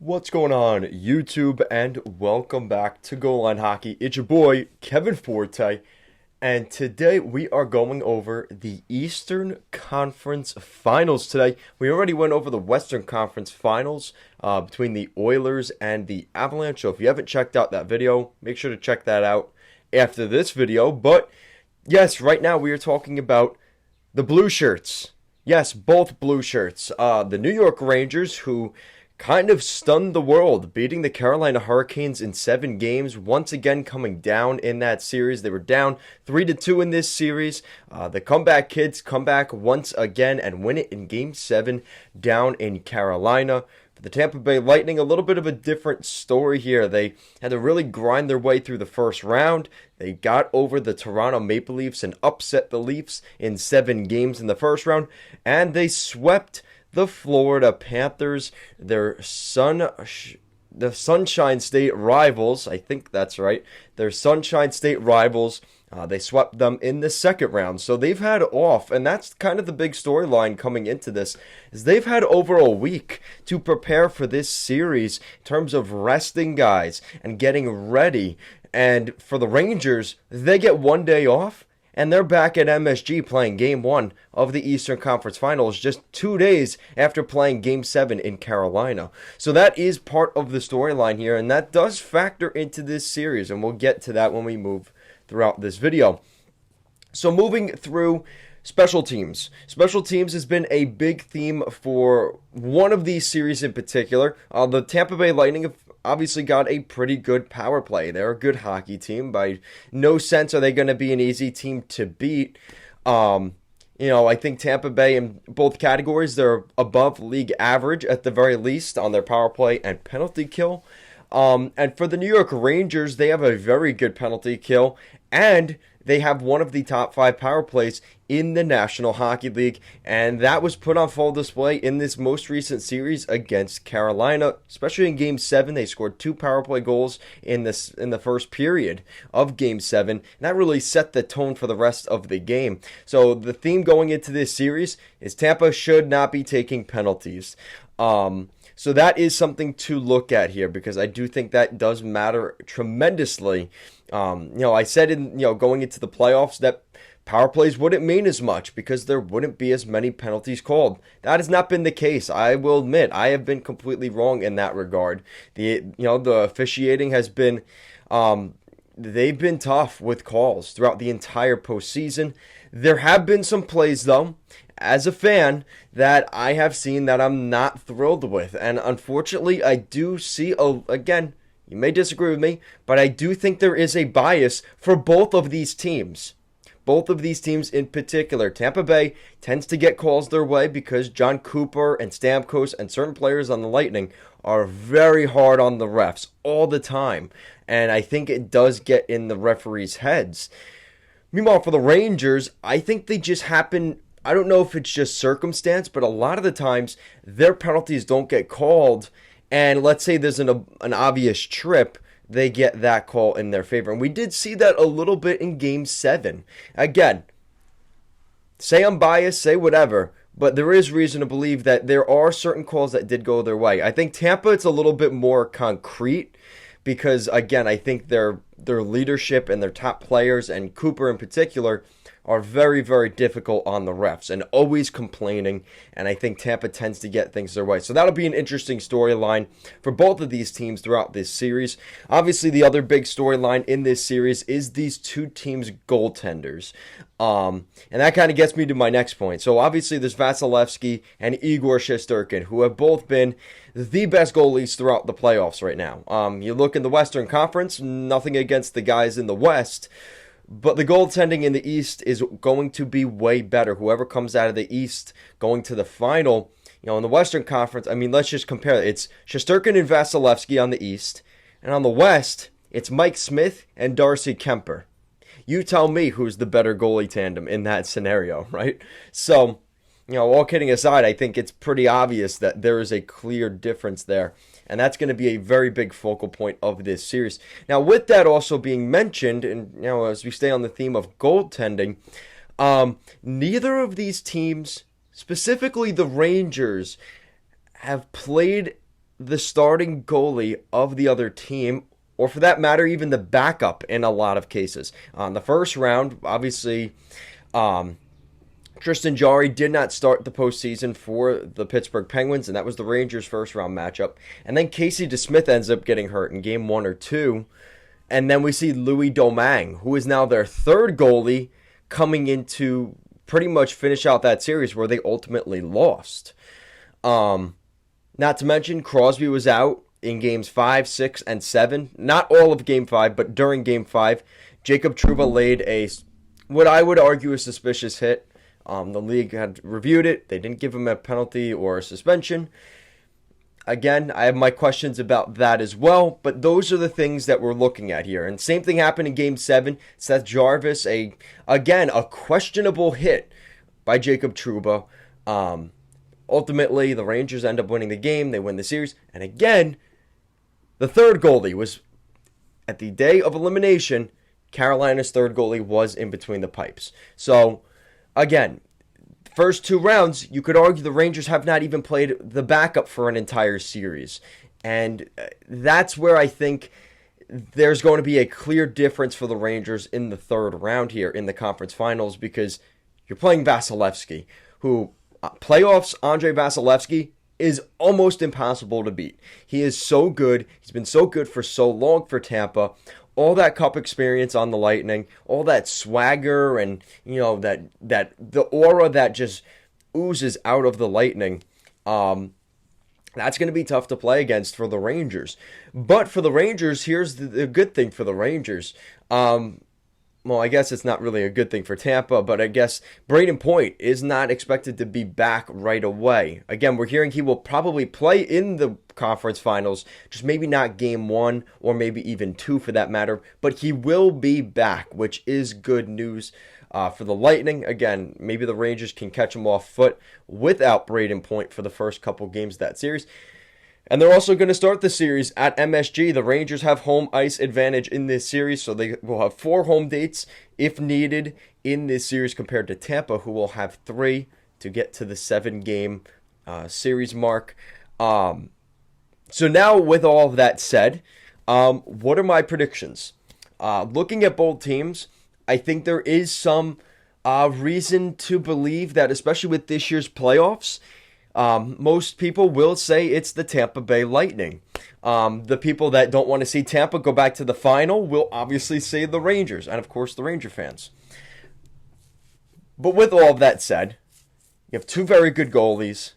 What's going on, YouTube, and welcome back to Goal Line Hockey. It's your boy, Kevin Forte, and today we are going over the Eastern Conference Finals today. We already went over the Western Conference Finals between the Oilers and the Avalanche, so if you haven't checked out that video, make sure to check that out after this video. But yes, right now we are talking about the Blue Shirts. Yes, both Blue Shirts. The New York Rangers, who kind of stunned the world, beating the Carolina Hurricanes in 7 games, once again coming down in that series. They were down 3-2 in this series. The comeback kids come back once again and win it in Game 7 down in Carolina. For the Tampa Bay Lightning, a little bit of a different story here. They had to really grind their way through the first round. They got over the Toronto Maple Leafs and upset the Leafs in 7 games in the first round, and they swept the Florida Panthers, the Sunshine State rivals. I think that's right. Their Sunshine State rivals. They swept them in the second round. So they've had off, and that's kind of the big storyline coming into this, is they've had over a week to prepare for this series in terms of resting guys and getting ready. And for the Rangers, they get 1 day off, and they're back at MSG playing Game 1 of the Eastern Conference Finals just 2 days after playing Game 7 in Carolina. So that is part of the storyline here, and that does factor into this series, and we'll get to that when we move throughout this video. So moving through special teams. Special teams has been a big theme for one of these series in particular. The Tampa Bay Lightning have obviously got a pretty good power play. They're a good hockey team. By no sense are they going to be an easy team to beat. I think Tampa Bay in both categories, they're above league average at the very least on their power play and penalty kill. And for the New York Rangers, they have a very good penalty kill, and they have one of the top 5 power plays in the National Hockey League, and that was put on full display in this most recent series against Carolina, especially in Game 7. They scored 2 power play goals in the first period of Game 7, and that really set the tone for the rest of the game. So the theme going into this series is Tampa should not be taking penalties. So that is something to look at here, because I do think that does matter tremendously. I said going into the playoffs that power plays wouldn't mean as much because there wouldn't be as many penalties called. That has not been the case. I will admit I have been completely wrong in that regard. The officiating has been they've been tough with calls throughout the entire postseason. There have been some plays though, as a fan, that I have seen that I'm not thrilled with, and unfortunately I do see again, you may disagree with me, but I do think there is a bias for both of these teams. Both of these teams in particular. Tampa Bay tends to get calls their way because John Cooper and Stamkos and certain players on the Lightning are very hard on the refs all the time. And I think it does get in the referees' heads. Meanwhile, for the Rangers, I think they just happen. I don't know if it's just circumstance, but a lot of the times their penalties don't get called. And let's say there's an obvious trip, they get that call in their favor. And we did see that a little bit in Game 7. Again, say I'm biased, say whatever, but there is reason to believe that there are certain calls that did go their way. I think Tampa, it's a little bit more concrete because, again, I think their leadership and their top players, and Cooper in particular, are very, very difficult on the refs and always complaining, and I think Tampa tends to get things their way. So that'll be an interesting storyline for both of these teams throughout this series. Obviously, the other big storyline in this series is these two teams' goaltenders. And that kind of gets me to my next point. So obviously, there's Vasilevsky and Igor Shesterkin, who have both been the best goalies throughout the playoffs right now. You look in the Western Conference, nothing against the guys in the West, but the goaltending in the East is going to be way better. Whoever comes out of the East going to the final, in the Western Conference, I mean, let's just compare. It's Shesterkin and Vasilevsky on the East, and on the West, it's Mike Smith and Darcy Kemper. You tell me who's the better goalie tandem in that scenario, right? So, all kidding aside, I think it's pretty obvious that there is a clear difference there. And that's going to be a very big focal point of this series. Now, with that also being mentioned, and as we stay on the theme of goaltending, neither of these teams, specifically the Rangers, have played the starting goalie of the other team, or for that matter, even the backup in a lot of cases. On the first round, obviously, Tristan Jarry did not start the postseason for the Pittsburgh Penguins, and that was the Rangers' first round matchup. And then Casey DeSmith ends up getting hurt in game 1 or 2. And then we see Louis Domingue, who is now their third goalie, coming in to pretty much finish out that series where they ultimately lost. Not to mention, Crosby was out in games 5, 6, and 7. Not all of game 5, but during game 5, Jacob Trouba laid what I would argue a suspicious hit. The league had reviewed it. They didn't give him a penalty or a suspension. Again, I have my questions about that as well, but those are the things that we're looking at here. And same thing happened in Game 7. Seth Jarvis, a questionable hit by Jacob Trouba. Ultimately, the Rangers end up winning the game. They win the series. And again, the third goalie was, at the day of elimination, Carolina's third goalie was in between the pipes. So, again, first 2 rounds, you could argue the Rangers have not even played the backup for an entire series. And that's where I think there's going to be a clear difference for the Rangers in the third round here in the conference finals, because you're playing Vasilevsky, who, playoffs Andrei Vasilevsky is almost impossible to beat. He is so good. He's been so good for so long for Tampa. All that cup experience on the Lightning, all that swagger, and that the aura that just oozes out of the Lightning, that's going to be tough to play against for the Rangers. But for the Rangers, here's the good thing for the Rangers. Well, I guess it's not really a good thing for Tampa, but I guess Brayden Point is not expected to be back right away. Again, we're hearing he will probably play in the conference finals, just maybe not game 1 or maybe even 2 for that matter, but he will be back, which is good news for the Lightning. Again, maybe the Rangers can catch him off foot without Brayden Point for the first couple games of that series. And they're also going to start the series at MSG. The Rangers have home ice advantage in this series, so they will have 4 home dates if needed in this series compared to Tampa, who will have 3 to get to the 7-game series mark. So now, with all of that said, what are my predictions? Looking at both teams, I think there is some reason to believe that, especially with this year's playoffs, most people will say it's the Tampa Bay Lightning. The people that don't want to see Tampa go back to the final will obviously say the Rangers, and of course the Ranger fans. But with all of that said, you have 2 very good goalies.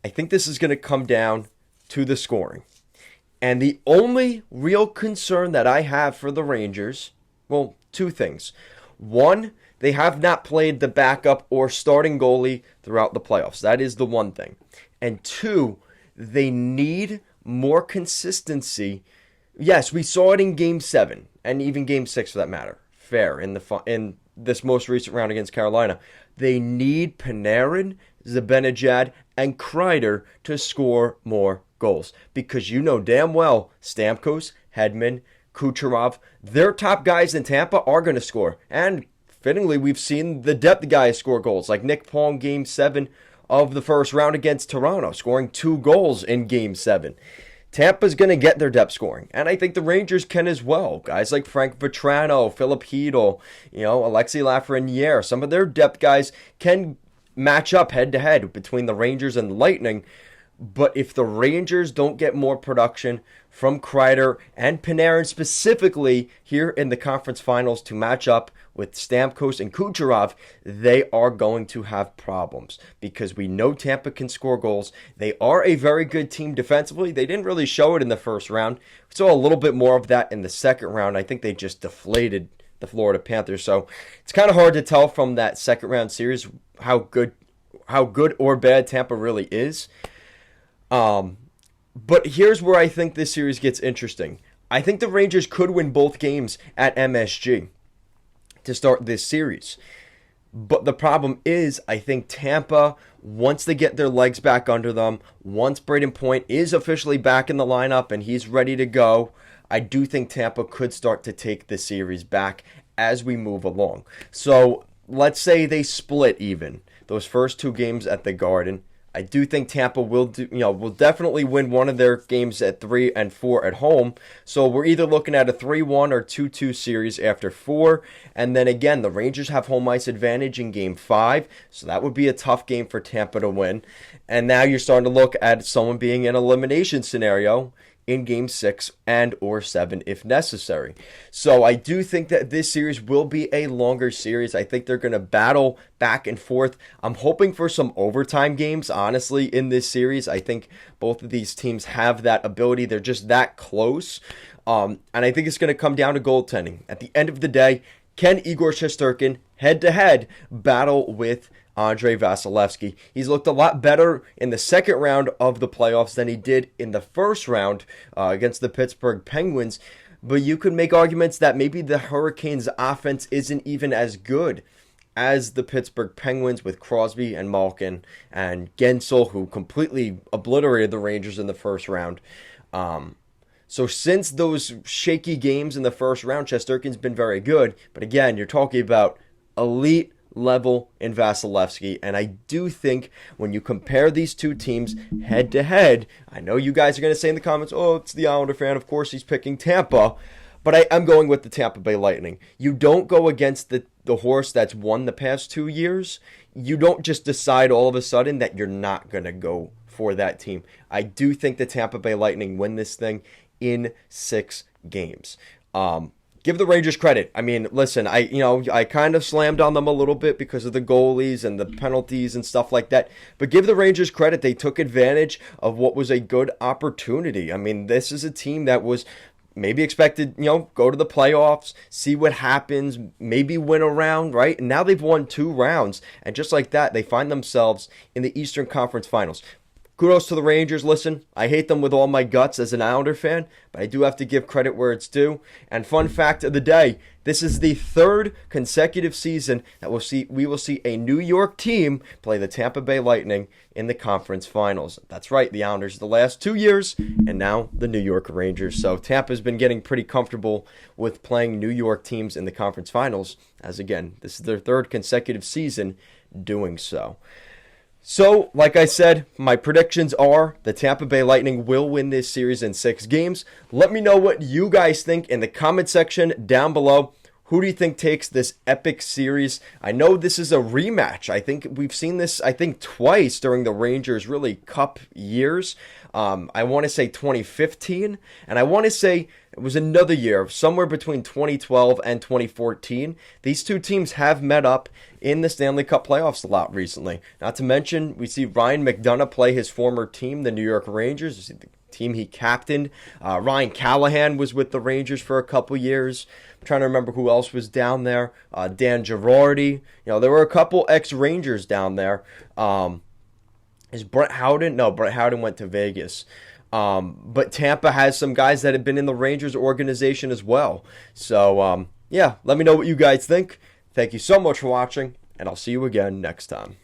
I think this is going to come down to the scoring. And the only real concern that I have for the Rangers, well, 2 things. 1, they have not played the backup or starting goalie throughout the playoffs. That is the one thing. And 2, they need more consistency. Yes, we saw it in Game 7 and even Game 6 for that matter. Fair in this most recent round against Carolina. They need Panarin, Zibanejad, and Kreider to score more goals. Because you know damn well Stamkos, Hedman, Kucherov, their top guys in Tampa are going to score. And fittingly, we've seen the depth guys score goals, like Nick Paul, Game 7 of the first round against Toronto, scoring 2 goals in Game 7. Tampa's going to get their depth scoring, and I think the Rangers can as well. Guys like Frank Vetrano, Philip Hedl, Alexis Lafreniere, some of their depth guys can match up head-to-head between the Rangers and the Lightning. But if the Rangers don't get more production from Kreider and Panarin specifically here in the conference finals to match up with Stamkos and Kucherov, they are going to have problems because we know Tampa can score goals. They are a very good team defensively. They didn't really show it in the first round. We saw a little bit more of that in the second round. I think they just deflated the Florida Panthers. So it's kind of hard to tell from that second round series how good or bad Tampa really is. But here's where I think this series gets interesting. I think the Rangers could win both games at MSG to start this series. But the problem is, I think Tampa, once they get their legs back under them, once Brayden Point is officially back in the lineup and he's ready to go, I do think Tampa could start to take the series back as we move along. So let's say they split even those first 2 games at the Garden. I do think Tampa will definitely win one of their games at 3 and 4 at home. So we're either looking at a 3-1 or 2-2 series after 4. And then again, the Rangers have home ice advantage in game 5. So that would be a tough game for Tampa to win. And now you're starting to look at someone being in an elimination scenario in game 6 and or 7 if necessary. So I do think that this series will be a longer series. I think they're going to battle back and forth. I'm hoping for some overtime games, honestly, in this series. I think both of these teams have that ability. They're just that close. And I think it's going to come down to goaltending. At the end of the day, can Igor Shesterkin head-to-head battle with Andrei Vasilevsky? He's looked a lot better in the second round of the playoffs than he did in the first round against the Pittsburgh Penguins. But you could make arguments that maybe the Hurricanes' offense isn't even as good as the Pittsburgh Penguins with Crosby and Malkin and Gensel, who completely obliterated the Rangers in the first round. So since those shaky games in the first round, Shesterkin's been very good. But again, you're talking about elite level in Vasilevsky, and I do think when you compare these two teams head to head, I know you guys are going to say in the comments, oh, it's the Islander fan, of course he's picking Tampa, but I'm going with the Tampa Bay Lightning. You don't go against the horse that's won the past 2 years. You don't just decide all of a sudden that you're not going to go for that team. I do think the Tampa Bay Lightning win this thing in 6 games. Give the Rangers credit. I mean, listen, I kind of slammed on them a little bit because of the goalies and the penalties and stuff like that. But give the Rangers credit. They took advantage of what was a good opportunity. I mean, this is a team that was maybe expected, go to the playoffs, see what happens, maybe win a round, right? And now they've won 2 rounds. And just like that, they find themselves in the Eastern Conference Finals. Kudos to the Rangers. Listen, I hate them with all my guts as an Islander fan, but I do have to give credit where it's due. And fun fact of the day, this is the 3rd consecutive season that we will see a New York team play the Tampa Bay Lightning in the conference finals. That's right, the Islanders the last 2 years, and now the New York Rangers. So Tampa's been getting pretty comfortable with playing New York teams in the conference finals, as again, this is their 3rd consecutive season doing so. So, like I said, my predictions are the Tampa Bay Lightning will win this series in 6 games. Let me know what you guys think in the comment section down below. Who do you think takes this epic series? I know this is a rematch. I think we've seen this, twice during the Rangers' really cup years. I want to say 2015, and I want to say it was another year, somewhere between 2012 and 2014. These two teams have met up in the Stanley Cup playoffs a lot recently. Not to mention, we see Ryan McDonagh play his former team, the New York Rangers. You see the team he captained. Ryan Callahan was with the Rangers for a couple years. I'm trying to remember who else was down there. Dan Girardi. There were a couple ex-Rangers down there. Is Brett Howden? No, Brett Howden went to Vegas. But Tampa has some guys that have been in the Rangers organization as well. So, yeah, let me know what you guys think. Thank you so much for watching, and I'll see you again next time.